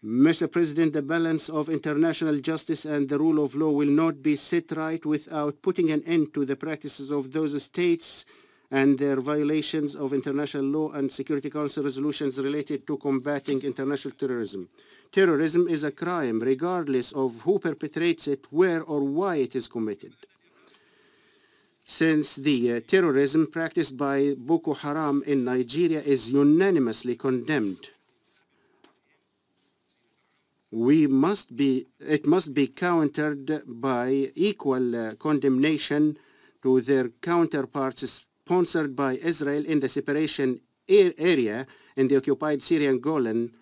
Mr. President, the balance of international justice and the rule of law will not be set right without putting an end to the practices of those states and their violations of international law and Security Council resolutions related to combating international terrorism. Terrorism is a crime regardless of who perpetrates it, where or why it is committed. Since the terrorism practiced by Boko Haram in Nigeria is unanimously condemned, it must be countered by equal condemnation to their counterparts sponsored by Israel in the separation area in the occupied Syrian Golan,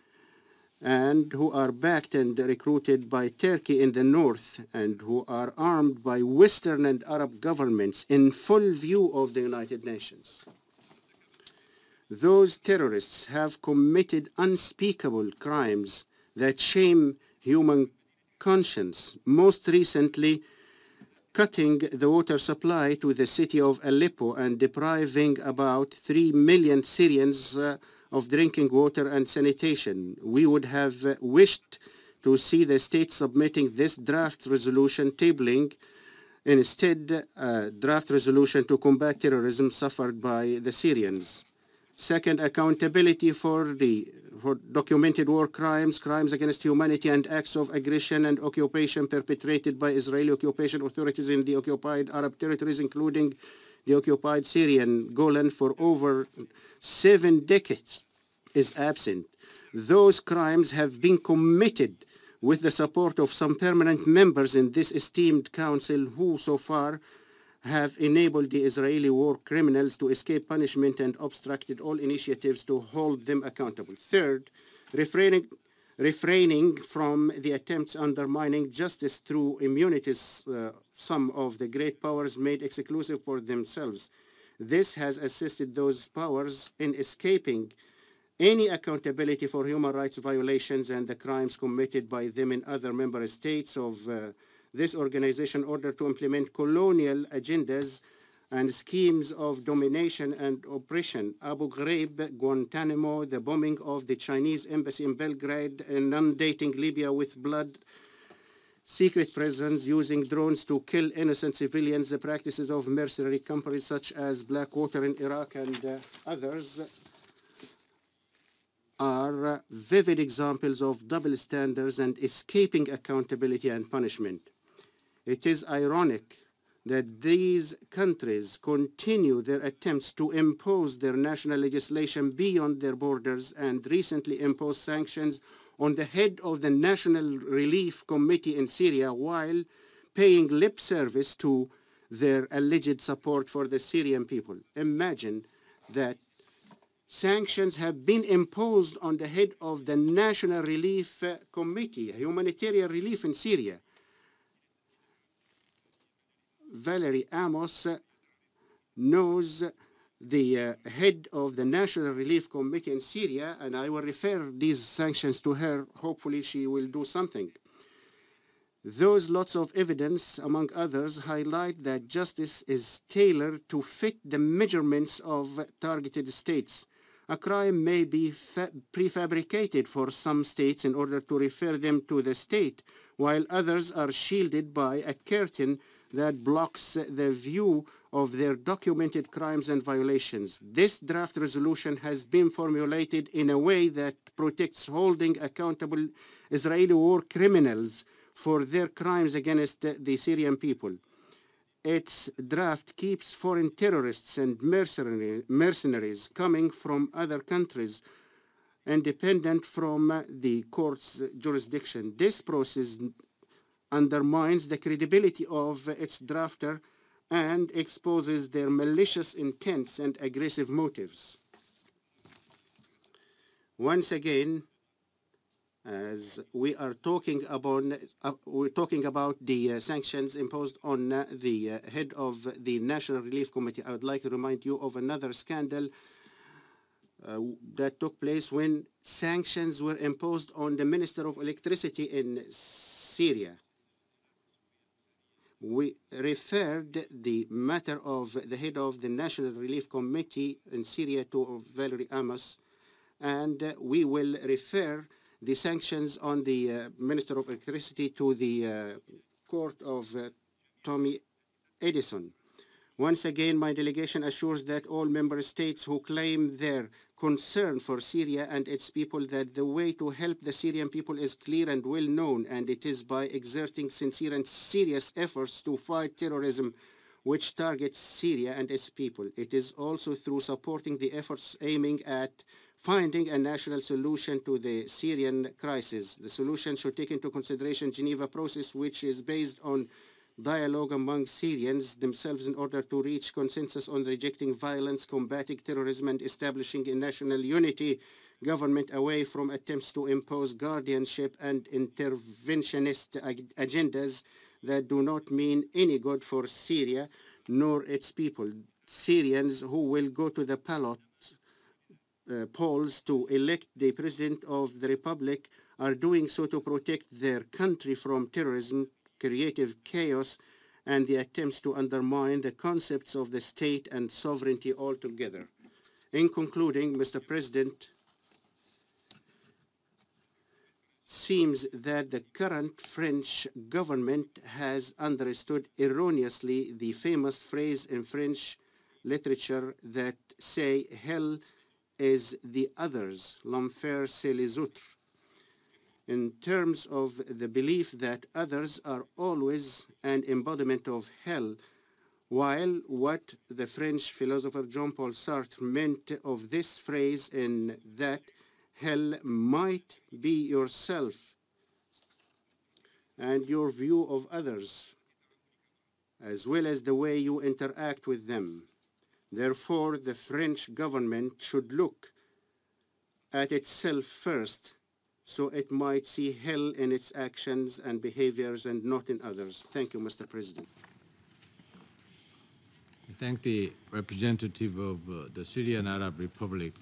and who are backed and recruited by Turkey in the north, and who are armed by Western and Arab governments in full view of the United Nations. Those terrorists have committed unspeakable crimes that shame human conscience, most recently cutting the water supply to the city of Aleppo and depriving about 3 million Syrians of drinking water and sanitation. We would have wished to see the state submitting this draft resolution, tabling instead a draft resolution to combat terrorism suffered by the Syrians. Second, accountability for documented war crimes, crimes against humanity, and acts of aggression and occupation perpetrated by Israeli occupation authorities in the occupied Arab territories, including the occupied Syrian Golan for over 7 decades, is absent. Those crimes have been committed with the support of some permanent members in this esteemed council who so far have enabled the Israeli war criminals to escape punishment and obstructed all initiatives to hold them accountable. Third, refraining from the attempts undermining justice through immunities some of the great powers made exclusive for themselves. This has assisted those powers in escaping any accountability for human rights violations and the crimes committed by them in other member states of this organization in order to implement colonial agendas and schemes of domination and oppression. Abu Ghraib, Guantanamo, the bombing of the Chinese embassy in Belgrade, inundating Libya with blood, secret prisons, using drones to kill innocent civilians, the practices of mercenary companies such as Blackwater in Iraq and others are vivid examples of double standards and escaping accountability and punishment. It is ironic that these countries continue their attempts to impose their national legislation beyond their borders and recently imposed sanctions on the head of the National Relief Committee in Syria while paying lip service to their alleged support for the Syrian people. Imagine that sanctions have been imposed on the head of the National Relief Committee, humanitarian relief in Syria. Valerie Amos knows the head of the National Relief Committee in Syria, and I will refer these sanctions to her. Hopefully she will do something. Those lots of evidence, among others, highlight that justice is tailored to fit the measurements of targeted states. A crime may be prefabricated for some states in order to refer them to the state, while others are shielded by a curtain that blocks the view of their documented crimes and violations. This draft resolution has been formulated in a way that protects holding accountable Israeli war criminals for their crimes against the Syrian people. Its draft keeps foreign terrorists and mercenaries coming from other countries independent from the court's jurisdiction. This process undermines the credibility of its drafter and exposes their malicious intents and aggressive motives. Once again, as we are talking about, the sanctions imposed on the head of the National Relief Committee, I would like to remind you of another scandal that took place when sanctions were imposed on the Minister of Electricity in Syria. We referred the matter of the head of the National Relief Committee in Syria to Valerie Amos, and we will refer the sanctions on the Minister of Electricity to the court of Tommy Edison. Once again, my delegation assures that all member states who claim their concern for Syria and its people that the way to help the Syrian people is clear and well known, and it is by exerting sincere and serious efforts to fight terrorism which targets Syria and its people. It is also through supporting the efforts aiming at finding a national solution to the Syrian crisis. The solution should take into consideration Geneva process, which is based on dialogue among Syrians themselves in order to reach consensus on rejecting violence, combating terrorism, and establishing a national unity government away from attempts to impose guardianship and interventionist agendas that do not mean any good for Syria nor its people. Syrians who will go to the polls to elect the President of the Republic are doing so to protect their country from terrorism, creative chaos, and the attempts to undermine the concepts of the state and sovereignty altogether. In concluding, Mr. President, seems that the current French government has understood erroneously the famous phrase in French literature that say hell is the others, l'enfer c'est les autres, in terms of the belief that others are always an embodiment of hell, while what the French philosopher Jean-Paul Sartre meant of this phrase in that hell might be yourself and your view of others, as well as the way you interact with them. Therefore, the French government should look at itself first, so it might see hell in its actions and behaviors and not in others. Thank you, Mr. President. I thank the representative of the Syrian Arab Republic